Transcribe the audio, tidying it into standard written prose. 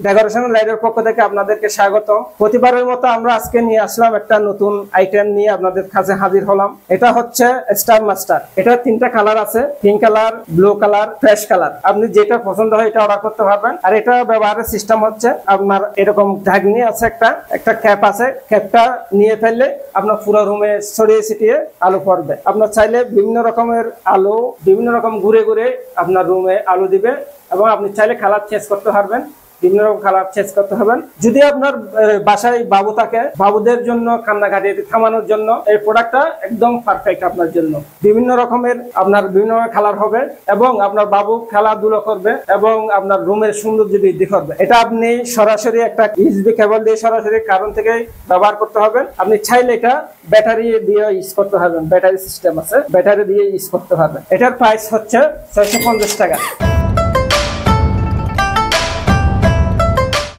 Decoration লাইটের পক্ষ থেকে আপনাদেরকে স্বাগত। প্রতিবারের মতো আমরা আজকে নিয়ে আসলাম একটা নতুন আইটেম নিয়ে আপনাদের কাছে হাজির হলাম। এটা হচ্ছে স্টার মাস্টার। এটা তিনটা কালার আছে, pink colour, blue colour, fresh colour. আপনি যেটা পছন্দ হয় এটা অর্ডার করতে পারবেন। আর এটা ব্যবহারের সিস্টেম হচ্ছে আপনার এরকম ঢাকনি আছে, একটা ক্যাপ আছে। ক্যাপটা নিয়ে ফেললে আপনার পুরো রুমে ছড়িয়ে ছিটিয়ে আলো পড়বে। আপনার চাইলে বিভিন্ন রকমের আলো, বিভিন্ন রকম ঘুরে ঘুরে আপনার রুমে আলো দিবে এবং আপনি চাইলে কালার চেঞ্জ করতে পারবেন, বিভিন্ন রকম কালার চেঞ্জ করতে হবেন। যদি আপনার বাসায় বাবু থাকে, বাবুদের জন্য কান্নাকাটি থামানোর জন্য এই প্রোডাক্টটা একদম পারফেক্ট আপনার জন্য। বিভিন্ন রকমের আপনার বিভিন্ন কালার হবে এবং আপনার বাবু খেলাধুলো করবে এবং আপনার রুমের সৌন্দর্য বৃদ্ধি করবে। এটা আপনি সরাসরি একটা ইউএসবি কেবল দিয়ে সরাসরি কারেন্ট থেকে ব্যবহার করতে হবেন। আপনি চাইলে এটা ব্যাটারি দিয়ে ইউজ করতে পারবেন, ব্যাটারি সিস্টেম আছে, ব্যাটারি দিয়ে ইউজ করতে পারবেন। এটার প্রাইস হচ্ছে 650 টাকা।